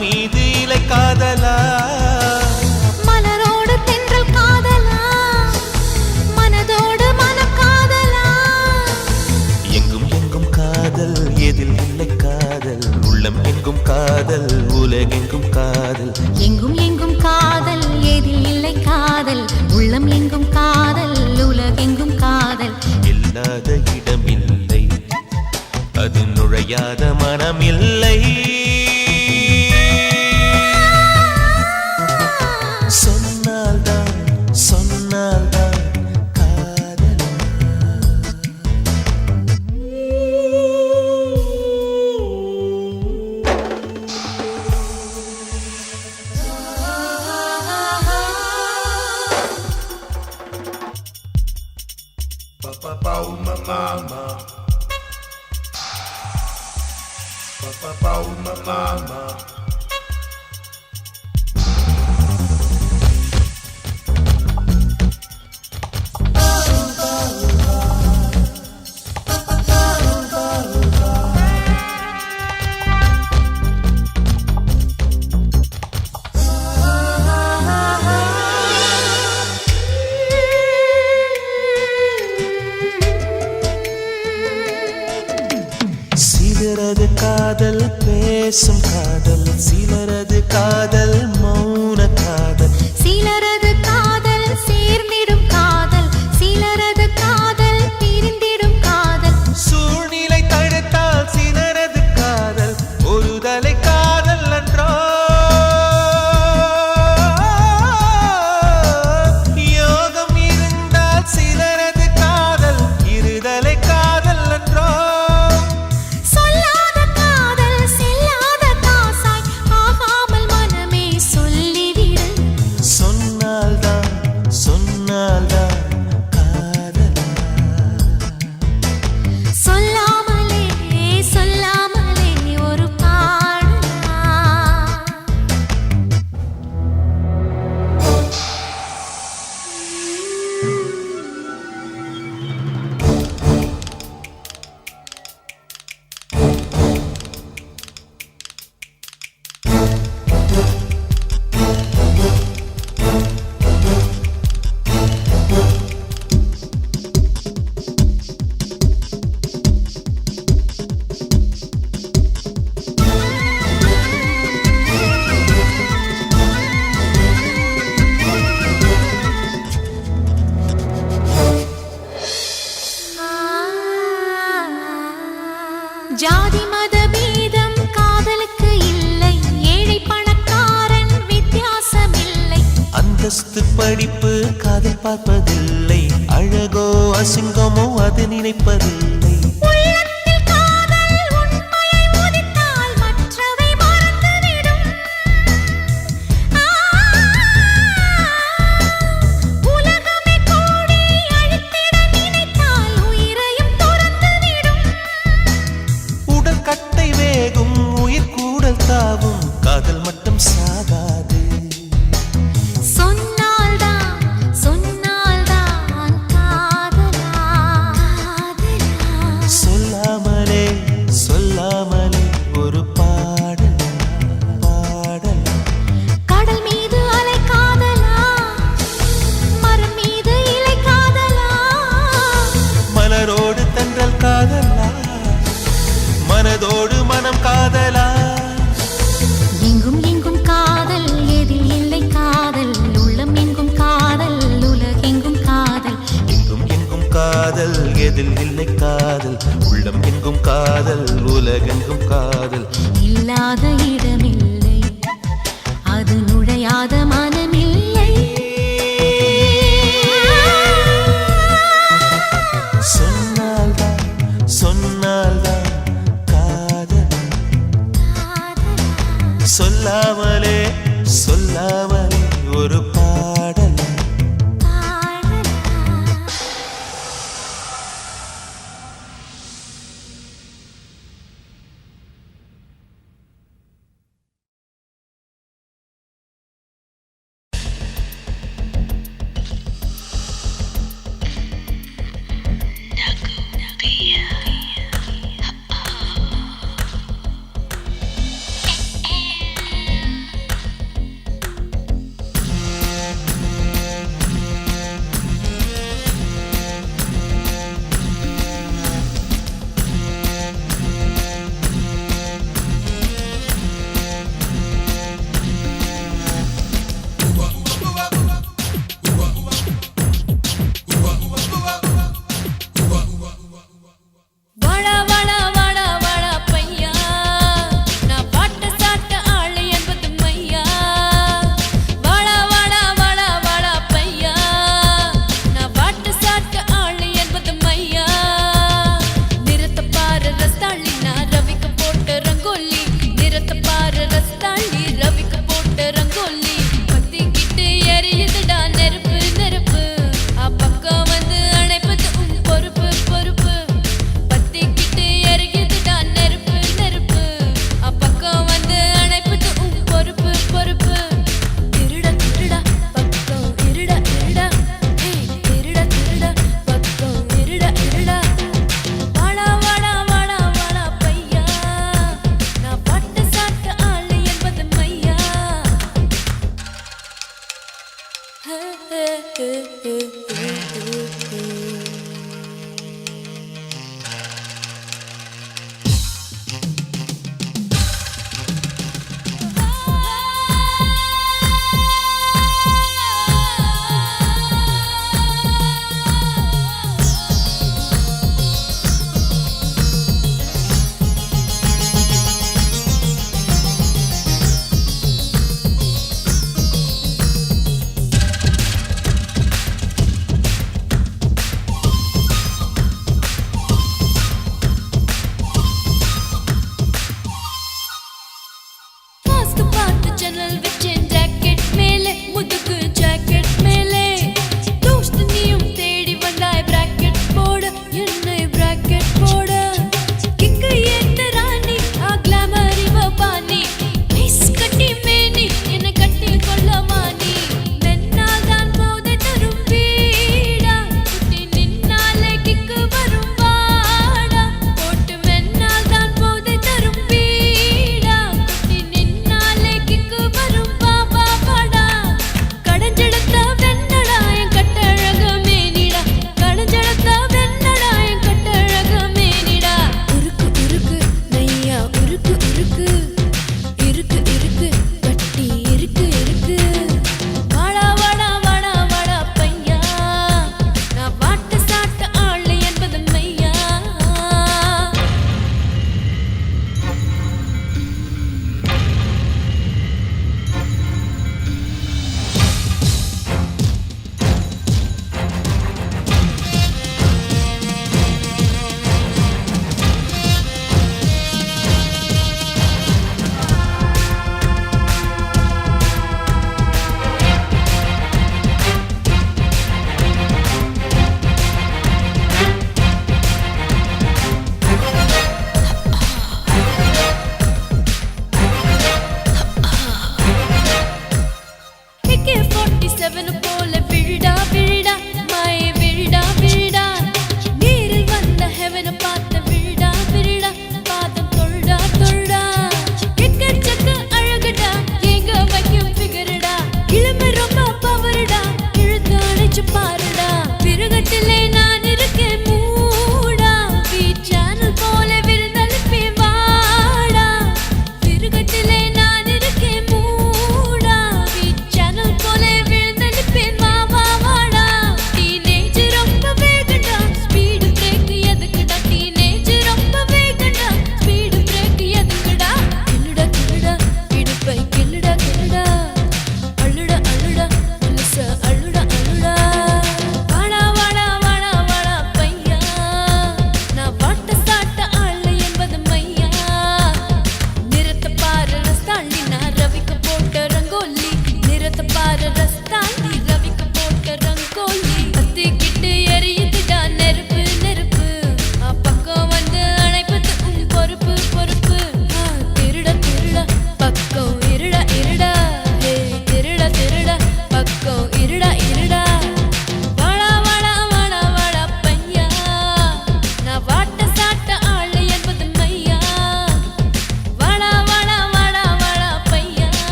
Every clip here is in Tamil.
மீது இலை காதலா மலரோடு தென்றல் காதலா மனதோடு மனம் காதலா எங்கும் எங்கும் காதல் எதில் இல்லை காதல் உள்ளம் எங்கும் காதல் உலகெங்கும் காதல் எங்கும் எங்கும் காதல் எதில் இல்லை காதல் உள்ளம் எங்கும் காதல் உலகெங்கும் காதல் இல்லாத இடமில்லை அது நுழையாத மனமில்லை சொன்னால்தான் சொன்னால்தான் காதல் Uma mama, uma mama. சிலரது காதல் பேசும் காதல் சிலரது காதல் மௌன காதல் சிலரது காதல் சேர்ந்திடும் காதல் சிலரது காதல் பிரிந்திடும் காதல் சூழ்நிலை தடுத்தால் சிலரது காதல் ஒரு தலை காதல் என்றோ யோகம் இருந்தால் சிலரது காதல் இருதலை காதல் என்றோ சொல்லாத காதல் செல்லாத காசாய் ஆகாமல் மனமே சொல்லிவிடு சொன்னால்தான் சொன்னால்தான் காதலா சொல்லாமலே சொல்லாமலே ஒரு பாடலா ஜாதி மத பீதம் காதலுக்கு இல்லை ஏழை பணக்காரன் வித்தியாசமில்லை அந்தஸ்து படிப்பு காதல் பார்ப்பதில்லை அழகோ அசிங்கமோ அது நினைப்பதில்லை உள்ளத்தில் காதல் உண்மையை உதித்தால் மற்றவை மறந்துவிடும் உலகமே கூடி அழித்திட நினைத்தால் உயிரையும் துறந்துவிடும் உடல் கட்டை வேகும் உயிர் கூடல் தாவும் காதல் மட்டும் சாகாது சொன்னால்தான் சொன்னால்தான் காதலா சொல்லாமலே சொல்லாமலே ஒரு பாடல் பாடல் கடல் மீது அலை காதலா மரம் மீது இலை காதலா மலரோடு தென்றல் காதலா மனதோடு மனம் காதலா எங்கும் எங்கும் காதல் எதில் இல்லை காதல் உள்ளம் எங்கும் காதல் உலகெங்கும் காதல் எங்கும் எங்கும் காதல் எதில் இல்லை காதல் உள்ளம் எங்கும் காதல் உலகெங்கும் காதல் இல்லாத இடமில்லை அது நுழையாத மனமில்லை சொன்னால்தான் சொன்னால்தான் காதல் சொல்லாமலே சொல்லாமலே ஒரு பாடல்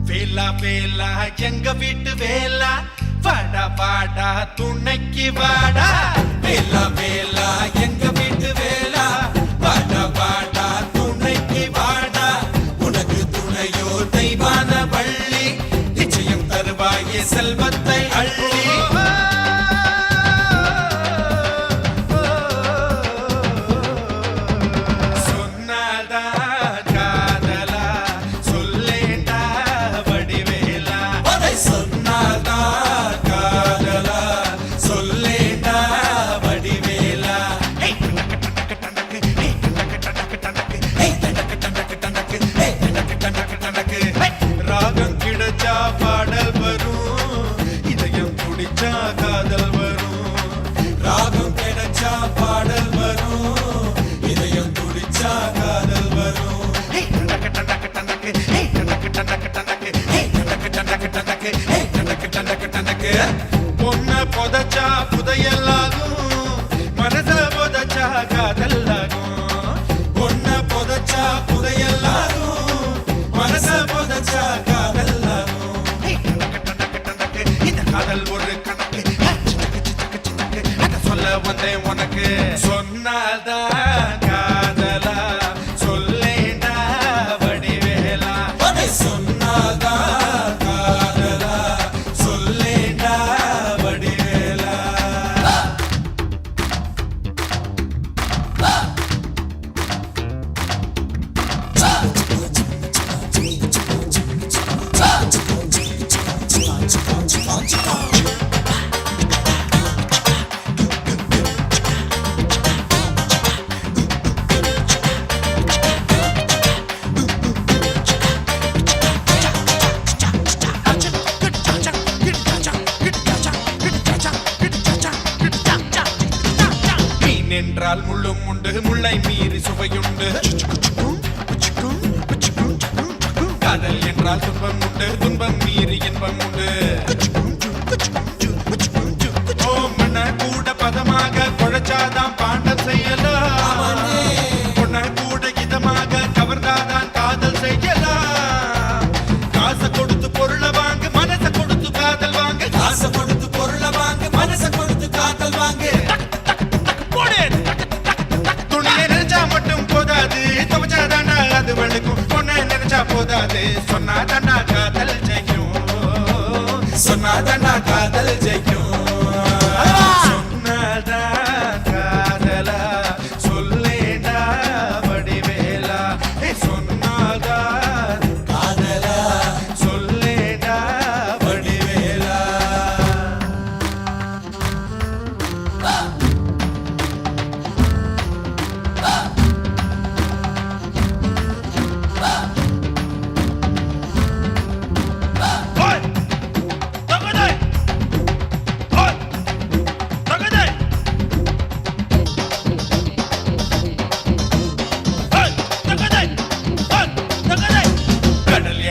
வேலா வேலா எங்க வீட்டு வேலா வாடா வாடா துணைக்கு வாடா வேலா வேலா எங்க வீட்டு வேலா வாடா வாடா துணைக்கு வாடா உனக்கு துணையோ தெய்வான வள்ளி நிச்சயம் தருவாயே செல்வத்தை அள்ளி ராகம் கிடைச்சா பாடல் வரும் இதயம் என்றால் முள்ளும் உண்டு முள்ளை மீறி சுவையுண்டு காதல் என்றால் துன்பம் உண்டு துன்பம் மீறி இன்பம் உண்டு மண்ண கூட பதமாக குழைச்சாதான் பாண்டம் செய்யலாம் பொண்ண கூட இதமாக கவர்ந்தாதான் காதல் செய்யலாம் காசை கொடுத்து பொருளை வாங்க மனசை கொடுத்து காதல் வாங்க காசை கொடுத்து பொருளை வாங்க மனசை கொடுத்து காதல் வாங்க துணியை நினைச்சா மட்டும் போதாது துவச்சாதாண்டா அது வெளுக்கும் பொண்ணை நினைச்சா போதாது சொன்னாதாண்டா காதல் ஜெயிக்கும் சொன்னாதாண்டா காதல் ஜெயிக்கும்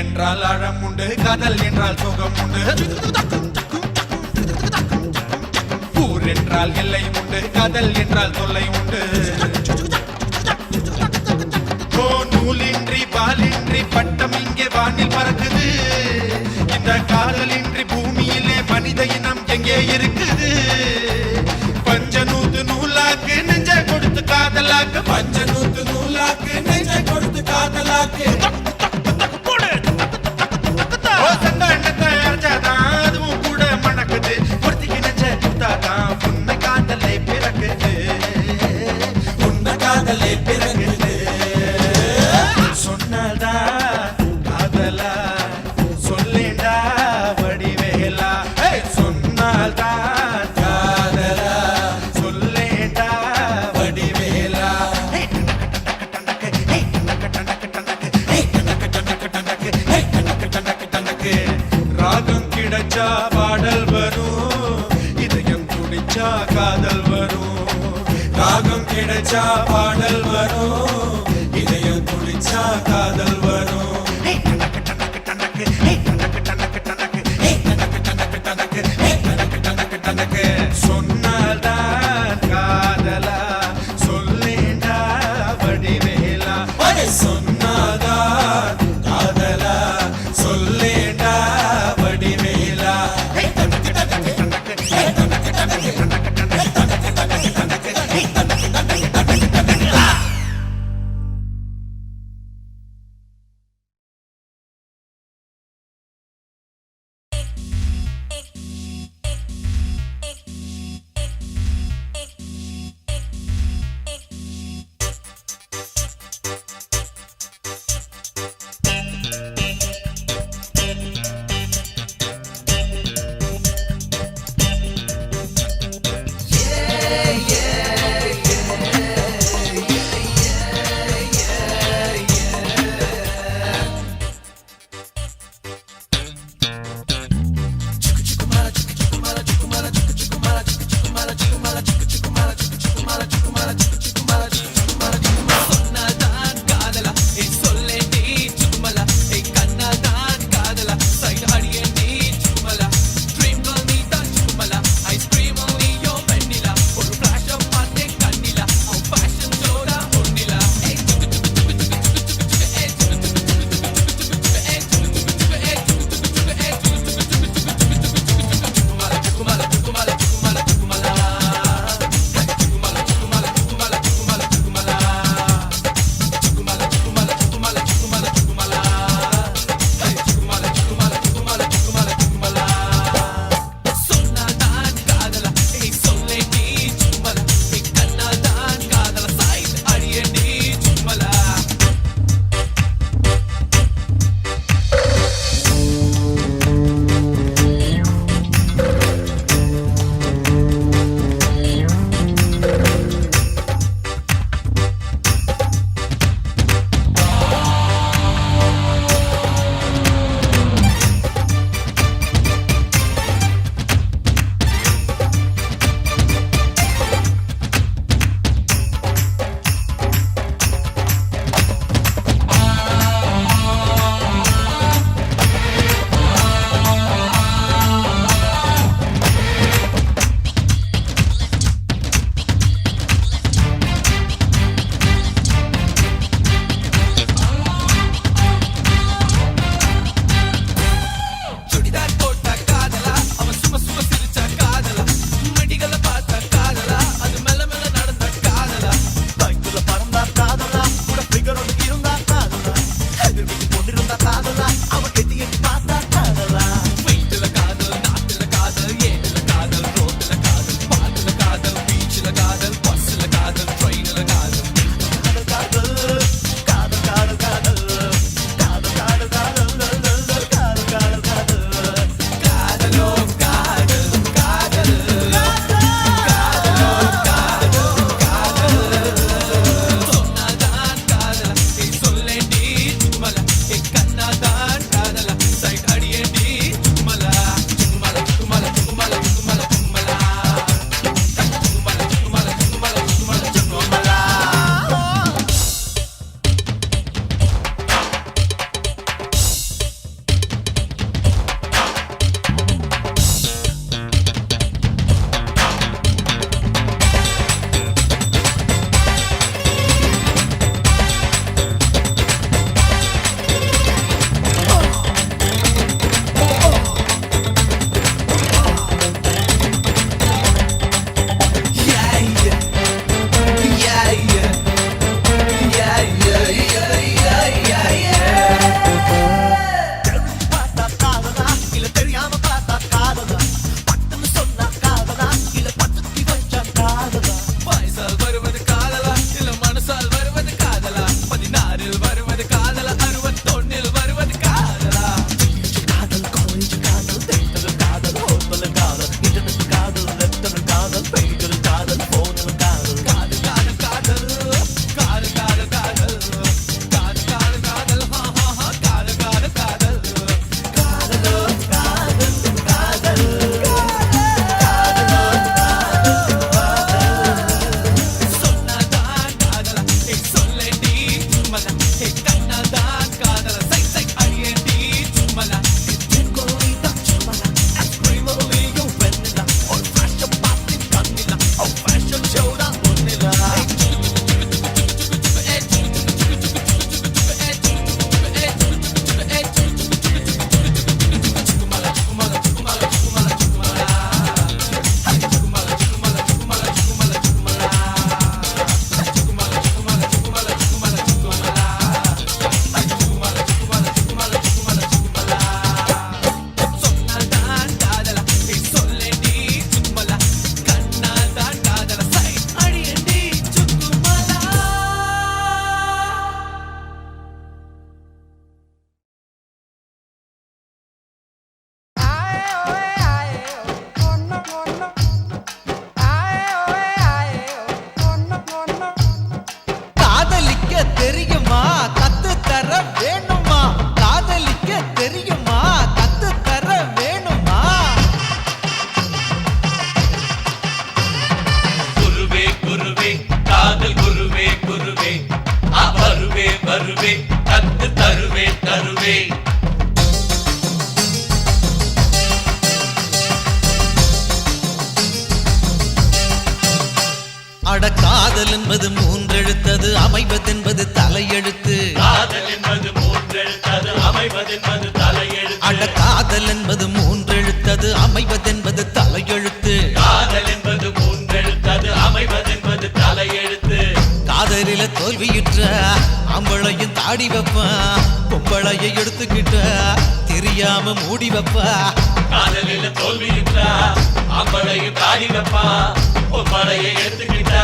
என்றால் ஆழம் உண்டு காதல் என்றால் சுகம் உண்டு ஊர் என்றால் எல்லை உண்டு காதல் என்றால் தொல்லை உண்டு நூலின்றி பாலின்றி பட்டம் இங்கே வானில் பறக்குது இந்த காதலின்றி பூமியிலே மனித இனம் எங்கே இருக்குது பஞ்சநூத்து நூலாக்கு நெஞ்ச கொடுத்து காதலாக்கு பஞ்சநூத்து நூலாக்கு நெஞ்ச கொடுத்து காதலாக்கு அதுவும் கூட மணக்குது ஒருத்திக்கு நெஞ்ச கொடுத்தாதான் உண்மை காதலை பிறக்குது உண்மை காதலை பிறக்குது சொன்னதா காதலா சொல்லேண்டா வடிவேலா சொன்னால்தான் காதலா சொல்லேண்டா வடிவேலா ராகம் கிடைச்சா பாடல் வரும் இதயம் துடிச்சா காதல் வரும் ராகம் கிடைச்சா பாடல் வரும் இதயம் துடிச்சா காதல் வரும் சொன்னால்தான் காதலா சொல்லேண்டா வடிவேலா சொன்னாதான் காதலா சொல்லேண்டா வடிவேலா அட காதல் என்பது மூன்றெழுத்தது அமைவதென்பது தலையெழுத்து காதல் என்பது மூன்றெழுத்தது அமைவதென்பது தலையெழுத்து அட காதல் என்பது மூன்றெழுத்தது அமைவதென்பது தலையெழுத்து காதல் என்பது மூன்றெழுத்தது அமைவதென்பது தலையெழுத்து காதலில தோல்வியுற்ற அம்பளையும் தாடி வைப்பா பொம்பளையை எடுத்துக்கிட்ட தெரியாம மூடி வைப்பா காதலில தோல்வியுற்றா அம்பளையும் தாடி வைப்பா பொம்பளையை எடுத்துக்கிட்டா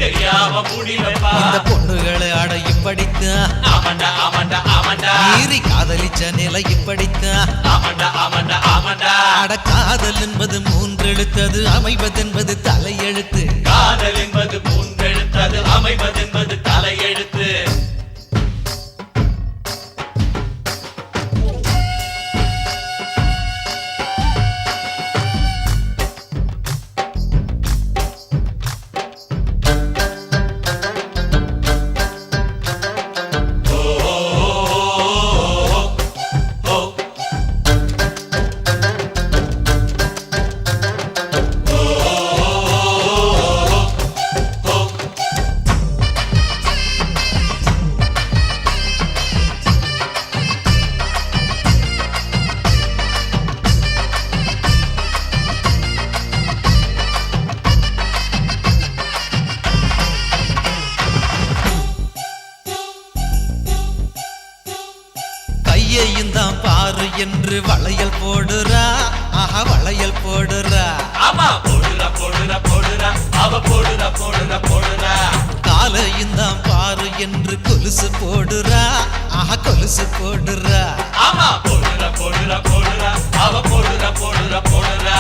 தெரியாம மூடி வைப்பா இந்த பொண்ணுகளை அட இப்படித்தான் ஆமண்டா ஆமண்டா ஆமண்டா மீறி காதலிச்ச நிலை இப்படித்தான் ஆமண்டா ஆமண்டா ஆமண்டா அட காதல் என்பது மூன்றெழுத்தது அமைவதென்பது தலையெழுத்து காதல் என்பது மூன்றெழுத்தது அமைவதென்பது தலையெழுத்து கையையும் தான் பாரு என்று வளையல் போடுறா ஆஹா வளையல் போடுறா ஆமா போடுறா போடுறா போடுறா அவ போடுறா போடுறா போடுறா காலையும் தான் பாரு என்று கொலுசு போடுறா ஆஹா கொலுசு போடுறா ஆமா போடுறா போடுறா போடுறா அவ போடுறா போடுறா போடுறா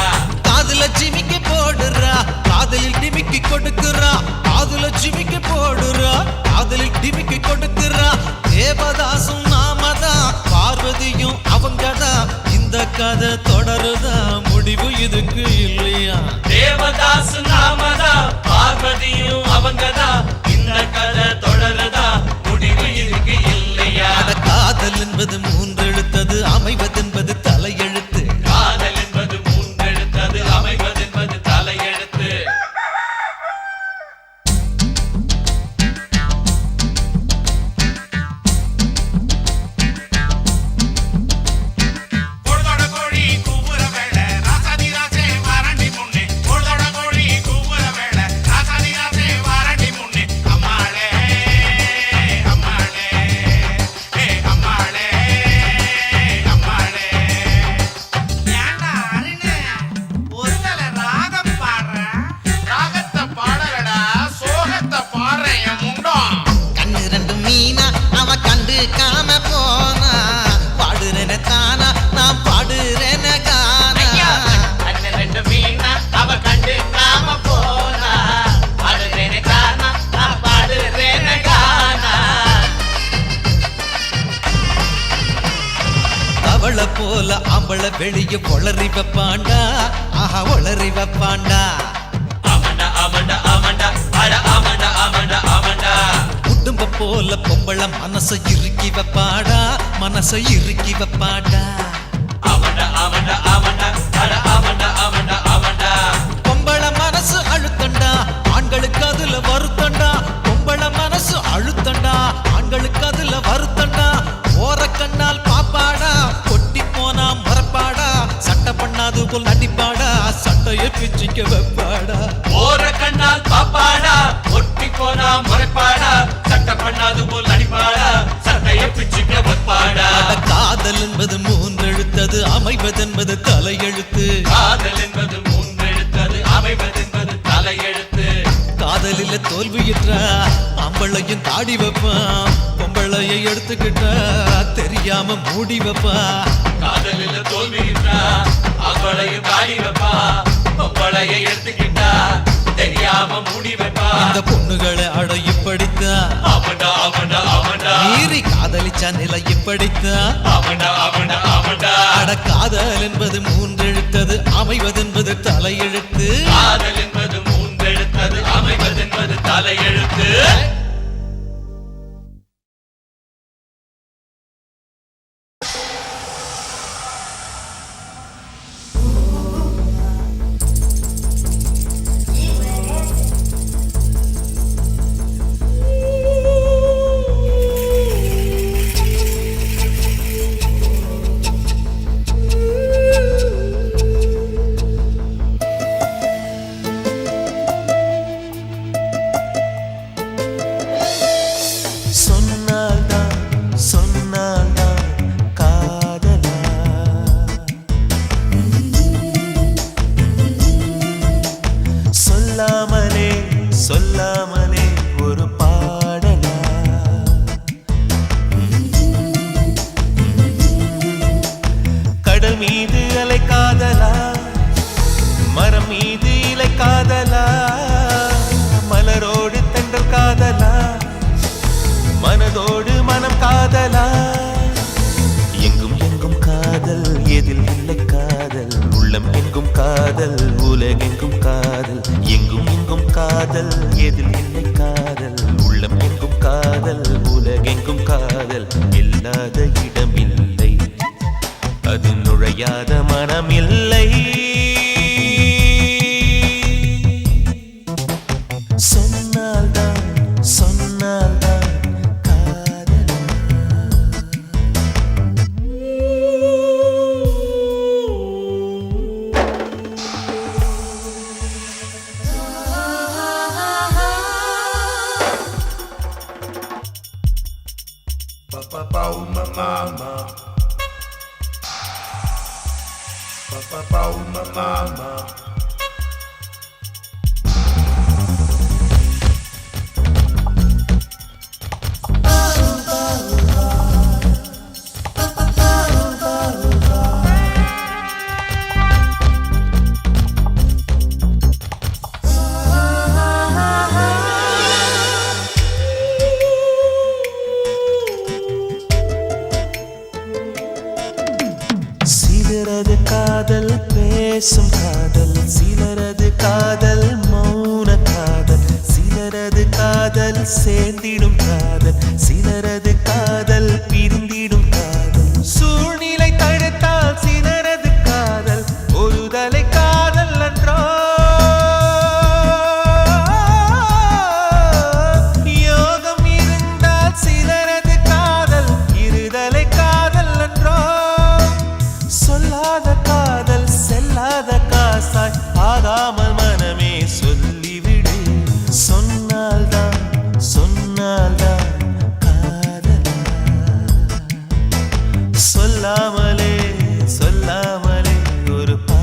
காதுல ஜிமிக்கி போடுறா காதலில் டிமிக்கி கொடுக்குறா காதுல ஜிமிக்கி போடுறா காதலில் டிமிக்கி கொடுக்குறா தேவதாசும் நாமதான் பார்வதியும் அவங்கதான் இந்த கதை தொடருதா முடிவு இதுக்கு இல்லையா தேவதாசு நாமதா பார்வதியும் அவங்கதா இந்த கதை தொடருதா முடிவு இதுக்கு இல்லையா அட காதல் என்பது மூன்றெழுத்தது அமைவதென்பது தலையெழுத்து காதல் என்பது மூன்றெழுத்தது அமைவதென்பது தலையெழுத்து பொழுதோட கோழி கூவுற வேளை ராசாதி ராசே வாரண்டி முன்னே பொழுதோட கோழி கூவுற வேளை ராசாதி ராசே வாரண்டி முன்னே அம்மாளே அம்மாளே ஏ அம்மாளே அம்மாளே ஏண்டா அருணே ஒருவேளை ராகம் பாடுற ராகத்தை பாடலடா சோகத்தை பாடுற என் முண்டம் கண்ணு ரெண்டு மீனா அவ கண்டு காம போனா பாடுறேன தானா நான் பாடுறேன கானா அண்ணன் ரெண்டு மீனா அவ கண்டு காம போனா பாடுறேனே கானா நான் பாடுறேனே கானா அவளை போல அவளை வெளிய பொளறி வைப்பாண்டா ஆஹா ஒளறி வைப்பாண்டா ஆமண்டா ஆமண்டா ஆமண்டா அட ஆமண்டா ஆமண்டா ஆமண்டா குடும்ப போல பொம்பளை மனசை இறுக்கி வைப்பாடா மனசை இறுக்கி வைப்பாடா ஆமண்டா ஆமண்டா ஆமண்டா அட ஆமண்டா ஆமண்டா ஆமண்டா பொம்பளை மனசு அழுத்தண்டா ஆண்களுக்கு அதுல வருத்தண்டா பொம்பளை மனசு அழுத்தண்டா ஆண்களுக்கு அதுல வருத்தண்டா ஓர கண்ணால் பாப்பாடா கொட்டி போனா மறப்பாடா சட்டை பண்ணாது போல் நடிப்பாடா சட்டையை பிச்சுக்க வைப்பாடா ஓர கண்ணால் பாப்பாடா ஒட்டி போனா முறைப்பாடா சட்டை பண்ணாது போல் நடிப்பாடா சட்டையை பிச்சுக்க வைப்பாடா அட காதல் என்பது மூன்றெழுத்தது அமைவதென்பது தலையெழுத்து காதல் என்பது மூன்றெழுத்தது அமைவதென்பது தலையெழுத்து காதலில தோல்வியுற்றா அம்பளையும் தாடி வைப்பான் பொம்பளையை எடுத்துக்கிட்டா தெரியாம மூடி வைப்பா காதலில தோல்வியிட்டா அவளையும் தாடி வைப்பா பொம்பளையை எடுத்துக்கிட்டா தெரியாம மூடி வைப்பா இந்த பொண்ணுகளை அட இப்படித்தான் ஆமண்டா ஆமண்டா ஆமண்டா மீறி காதலிச்சா நிலை இப்படித்தான் ஆமண்டா ஆமண்டா ஆமண்டா அட காதல் என்பது மூன்றெழுத்தது அமைவதென்பது தலையெழுத்து காதல் என்பது மூன்றெழுத்தது அமைவதென்பது தலையெழுத்து மீது அலை காதலா மரம் மீது இலை காதலா மலரோடு தென்றல் காதலா மனதோடு மனம் காதலா எங்கும் எங்கும் காதல் எதில் இல்லை காதல் உள்ளம் எங்கும் காதல் உலகெங்கும் காதல் எங்கும் எங்கும் காதல் எதில் இல்லை காதல் உள்ளம் எங்கும் காதல் உலகெங்கும் காதல் இல்லாத இடம் இல்லை அது நுழையாத மனம் இல்லை சொன்னால்தான் சொன்னால்தான் காதல் சிலரது காதல் பேசும் காதல் சிலரது காதல் மௌன காதல் சிலரது காதல் சேர்ந்திடும் காதல் சிலரது காதல் பிரிந்திடும் காதல் சூழ்நிலை தடுத்தால் சிலரது காதல் ஒரு தலை காதல் என்றோ யோகம் இருந்தால் சிலரது காதல் இருதலை காதல் என்றோ சொல்லாத காதல் செல்லாத காசாய் ஆகாமல் மனமே சொல்லிவிடு சொன்னால்தான் சொன்னால்தான் காதலா சொல்லாமலே சொல்லாமலே ஒரு பாடல்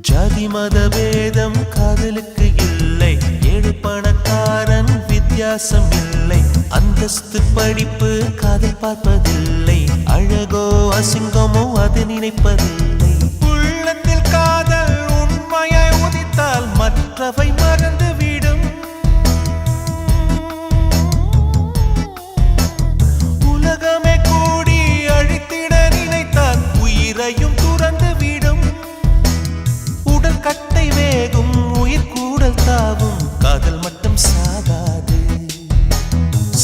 ஜாதி மத பேதம் காதலுக்கு இல்லை ஏழு பணக்காரன் வித்தியாசம் இல்லை அந்தஸ்து படிப்பு காதல் பார்ப்பதில்லை அழகோ அசிங்கமோ அது நினைப்பதில்லை உள்ளத்தில் காதல் உண்மையாய் உதித்தால் மற்றவை மறந்துவிடும் உலகமே கூடி அழித்திட நினைத்தால் உயிரையும் துறந்துவிடும் உடல் கட்டை வேகும் உயிர் கூடல் தாவும் காதல் மட்டும் சாகாது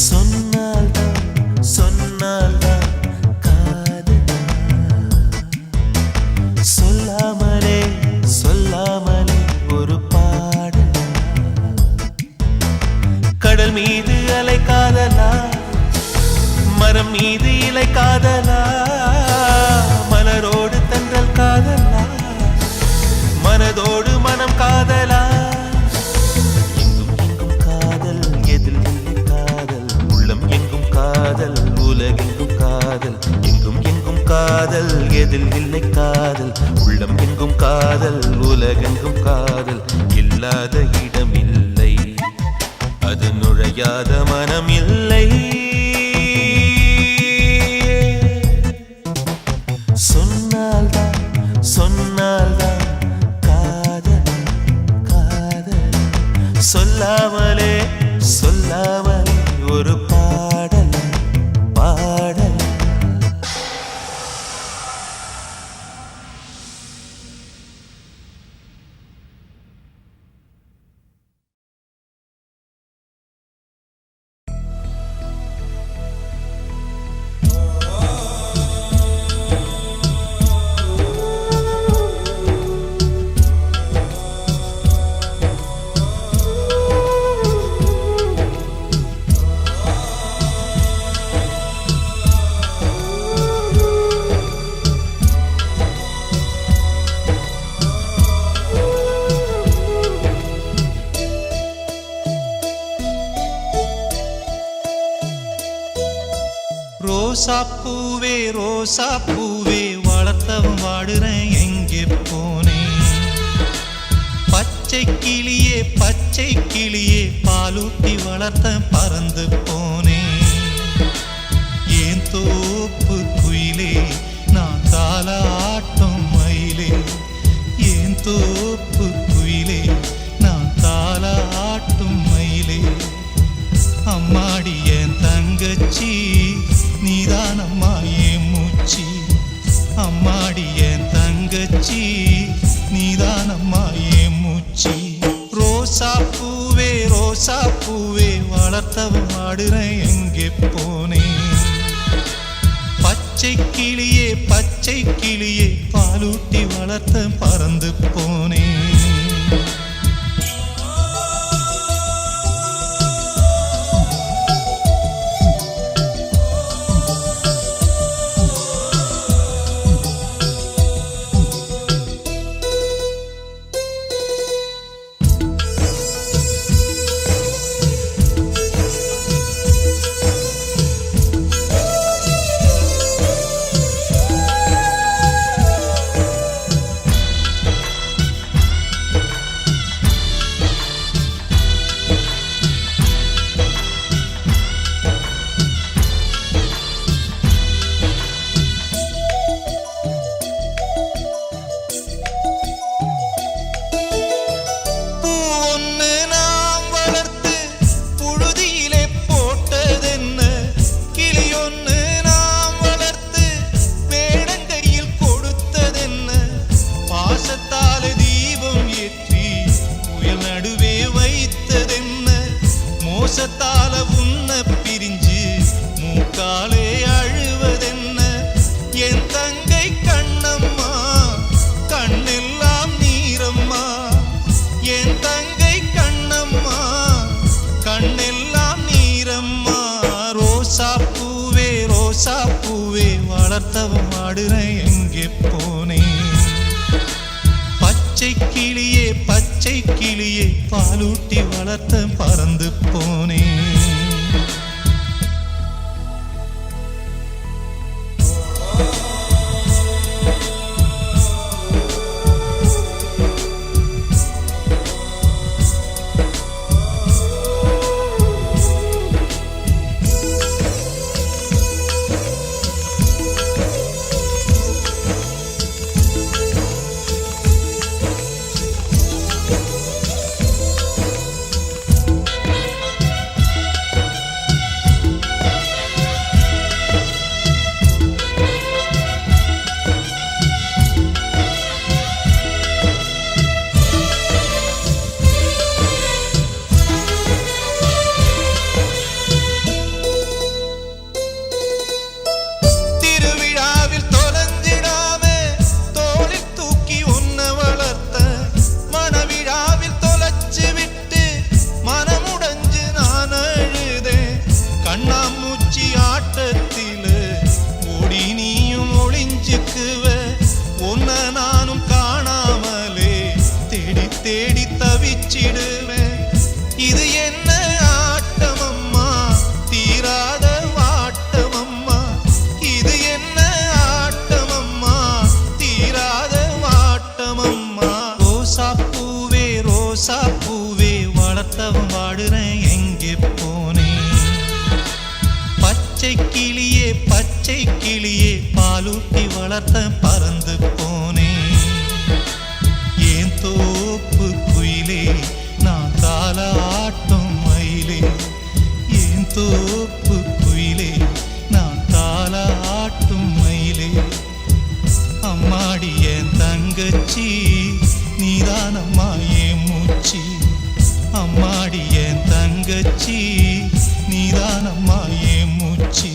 சொன்னால்தான் சொன்னால்தான் காதலா சொல்லாமலே சொல்லாமலே ஒரு பாடல் கடல் மீது அலை காதலா மரம் மீது இலை காதலா மலரோடு தென்றல் காதலா மனதோடு மனம் காதலா எங்கும் எங்கும் காதல் எதில் இல்லை காதல் உள்ளம் எங்கும் காதல் உலகெங்கும் காதல் எங்கும் எங்கும் காதல் எதில் இல்லை காதல் உள்ளம் எங்கும் காதல் உலகெங்கும் காதல் இல்லாத இடம் இல்லை அது நுழையாத மனம் இல்லை சொன்னால்தான் சொன்னால்தான் சொல்லாமலே சொல்லாமலே ஒரு பாடல் பாடல் ரோசாப்பூவே ரோசாப்பூவே வளர்த்தவன் வாடுறேன் எங்கே போனேன் பச்சை கிளியே பாலூட்டி வளர்த்த பறந்து போனேன் ஏன் தோப்பு குயிலே நான் தாலாட்டும் மயிலே ஏன் தோப்பு குயிலே நான் தாலாட்டும் மயிலே அம்மாடி என் தங்கச்சி நீதானம்மா என் மூச்சி அம்மாடி என் தங்கச்சி நீதானம்மா என் மூச்சி ரோசாப்பூவே ரோசாப்பூவே வளர்த்தவன் வாடுறேன் எங்கே போனேன் பச்சை கிளியே பாலூட்டி வளர்த்த பறந்து போனேன் மோசத்தால உன்ன பிரிஞ்சு மூக்காலே அழுவதென்ன என் தங்கை கண்ணம்மா கண்ணெல்லாம் நீரம்மா என் தங்கை கண்ணம்மா கண்ணெல்லாம் நீரம்மா ரோசாப்பூவே ரோசாப்பூவே வளர்த்தவன் வாடுறேன் எங்கே போனேன் பச்சை கிளியே பாலூட்டி வளர்த்த பறந்து போனேன் தேடி தவிச்சிடுவேன் இது என்ன ஆட்டமம்மா தீராத வாட்டமம்மா இது என்ன ஆட்டமம்மா தீராத வாட்டமம்மா ரோசாப்பூவே ரோசாப்பூவே வளர்த்தவன் வாடுறேன் எங்கே போனேன் பச்சை கிளியே பாலூட்டி வளர்த்த பறந்து போனேன் ஏன் தோப்பு குயிலே நான் தாலாட்டும் மயிலே ஏன் தோப்பு குயிலே நான் தாலாட்டும் மயிலே அம்மாடி என் தங்கச்சி நீதானம்மா என் மூச்சி அம்மாடி என் தங்கச்சி நீதானம்மா என் மூச்சி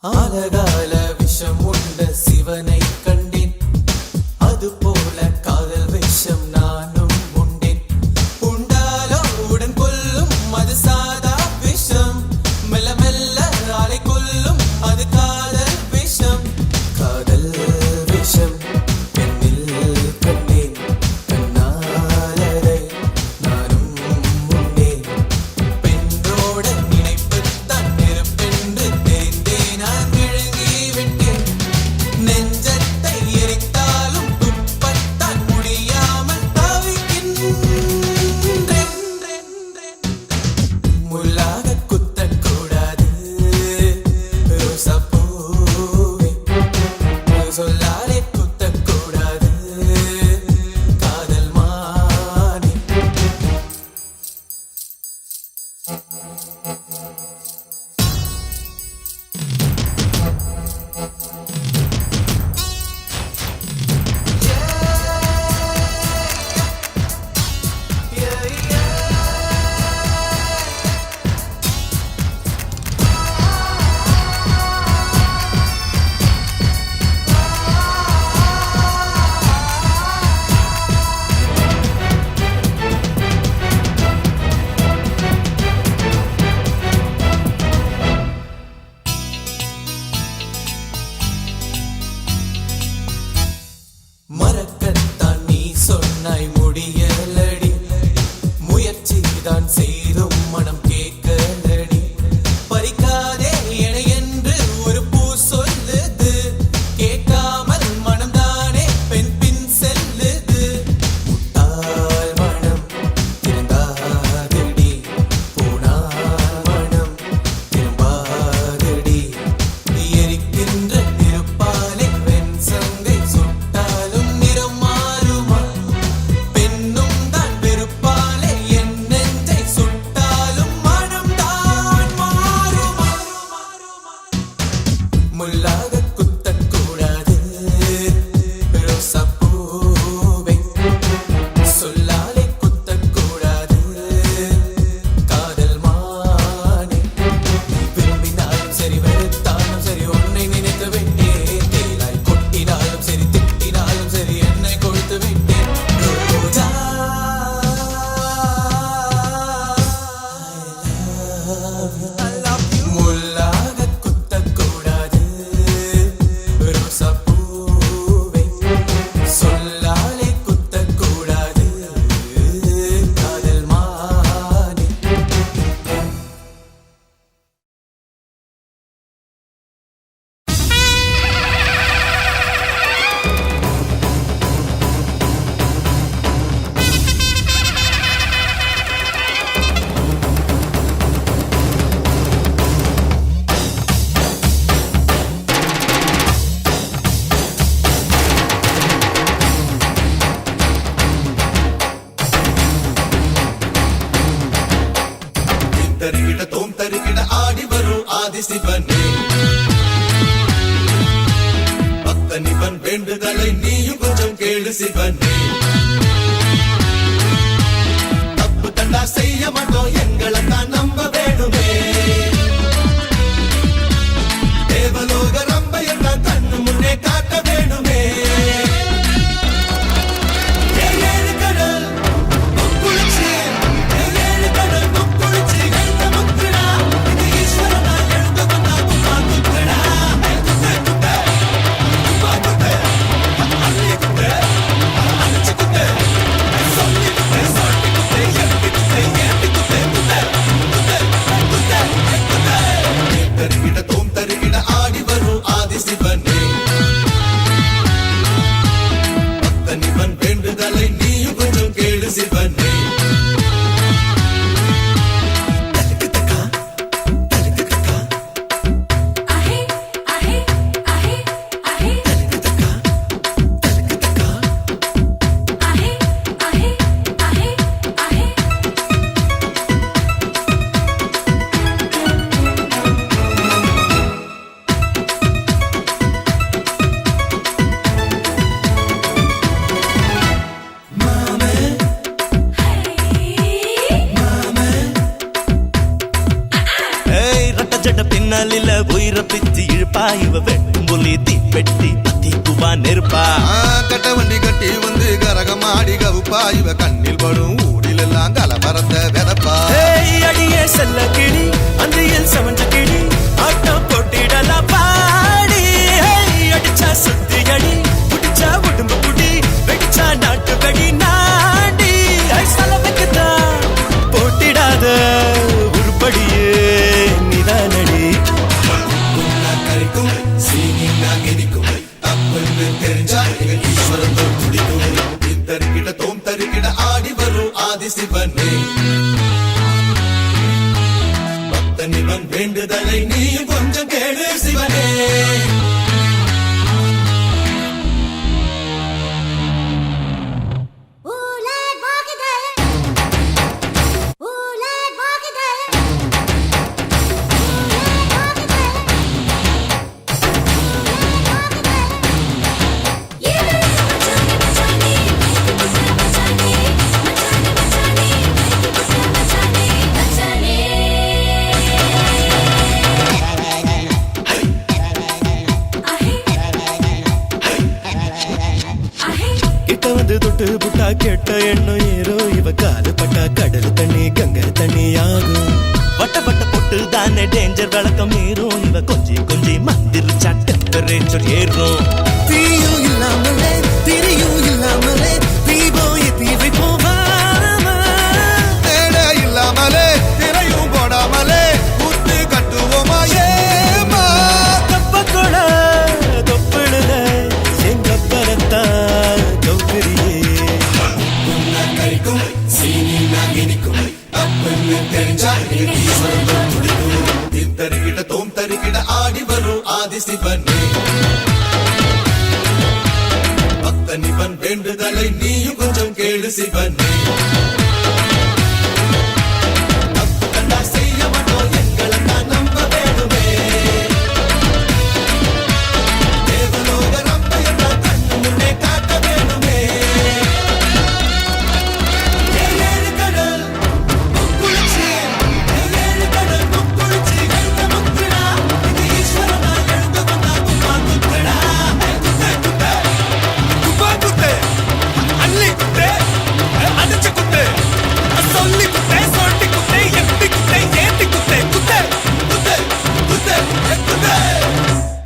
ஆலகால விஷம் உண்ட சிவனை கண்டேன், அது போல காதல் விஷம் நானும் உண்டேன். உண்டாலோ உடன் கொல்லும் அது சாதா விஷம், மெல்ல மெல்ல ஆளை கொல்லும் அது காதல் விஷம். காதல் விஷம் பெண்ணில் கண்டேன், கண்ணாலரை நானும் உண்டேன். பெண்ணோட நினைப்புத்தான் நெருப்பென்று தெரிந்தே நான் விழுங்கி விட்டேன். நெஞ்சத்தை எரித்தாலும் துப்பத்தான் முடியாமல் தவிக்கின்றேன். முள்ளாக குத்தக்கூடாது ரோசாப்பூவே, சொல்லாலே குத்தக்கூடாது காதல் மானே. மறக்கத்தான் நீ சொன்னாய் முடியலடி, முயற்சிதான் செய்தும் மனம் கேட்கலடி. பறிக்காதே என என்று ஒரு பூ சொல்லுது, கேட்காமல் மனம்தானே பெண் பின் செல்லுது. முட்டாள் மனம் திருந்தாதடி, போனால் மனம் திரும்பாதடி. எரிக்கின்ற நெருப்பாலே வெண் சங்கை சுட்டாலும் நிறம் மாறுமா? பெண்ணும் தான் வெறுப்பாலே என் நெஞ்சை சுட்டாலும் தருகிட தோம் தருகிட ஆடி வரும் ஆதி சிவனே பக்தனிவன் வேண்டுதலை நீயும் கொஞ்சம் கேளு சிவனே தப்பு தண்டா செய்ய மாட்டோம் எங்களை தான் நம்ப வேணுமே தேவலோக ரம்ப எல்லாம் கண்ணு முன்னே காட்ட வேணுமே ஏழு கடல் முக்குளிச்சு ஏழு கடல் முக்குளிச்சு எழுந்த முக்குடா இது ஈஸ்வரனா எழுந்து வந்தா குப்பா குத்தடா குத்த குத்த குப்பா குத்த அள்ளி குத்த அழிச்சு குத்த சொல்லி குத்த சாட்டி குத்த எட்டி குத்த ஏட்டி குத்த குத்த குத்த குத்த குத்த தருகிட தோம் தருகிட ஆடி வரும் ஆதி சிவனே பக்தனிவன் வேண்டுதலை நீயும் கொஞ்சம் கேளு சிவனே அஹே அஹே அஹே அஹே அஹே அஹே அஹே அஹே ஏய் ரட்ட ஜட பின்னாலில உயிர பிச்சு இழுப்பா இவ வெட்டும் புலி தீப்பெட்டி தீக்குவா நெருப்பா கட்ட வண்டி கட்டி வந்து கரகமாடி கவுப்பா இவ கண்ணில் படும் ஊரில் எல்லாம் கலவரத்த வெதப்பா ஏய் அடியே செல்ல கிளி அந்தியில் சமஞ்ச கிளி ஆட்டம் போட்டிடலாம் பாடி ஏய் அடிச்சா சுத்தி அடி புடிச்சா உடம்பு புடி வெடிச்சா நாட்டு வெடி நாடி ஐ சலவைக்குதான் போட்டிடாத உருப்படியே நிதானடி கரிக்கும் சீனி நாகிரிக்கும் தப்புன்னு தெரிஞ்சா எங்க ஈஸ்வரன் தான் துடிக்கும் தருகிட தோம் தருகிட ஆடி வரும் ஆதி சிவனே பக்தனிவன் வேண்டுதலை நீயும் கொஞ்சம் கேளு சிவனே ஊலே போகுதே ஊலே போகுதே கிட்ட வந்து தொட்டு புட்டா கெட்ட எண்ணம் ஏறோ இவ காலு பட்டா கடல் தண்ணி கங்கை தண்ணி ஆகும் வட்ட வட்ட பொட்டு தானே டேஞ்சர் விளக்கம் ஏறும் இவ கொஞ்சி கொஞ்சி மந்திரிச்சா டெம்பரேச்சர் ஏறும் தீயும் இல்லாமலே திரியும் இல்லாமலே தீபோய் தீவை போவாமா தேட இல்லாமலே திரையும் போடாமலே குத்து கட்டுவோமா ஏமா தப்பக்கொட தொப்பிடுத எங்க பரத்தா கௌகரியே கரிக்கும் சீனி நாகிரிக்கும் தப்புன்னு தெரிஞ்சா எங்க ஈஸ்வரன் தான் துடிக்கும் தருகிட தோம் தருகிட ஆடி வரும் ஆதி சிவனே பக்தனிவன் வேண்டுதலை நீயும் கொஞ்சம் கேளு சிவனே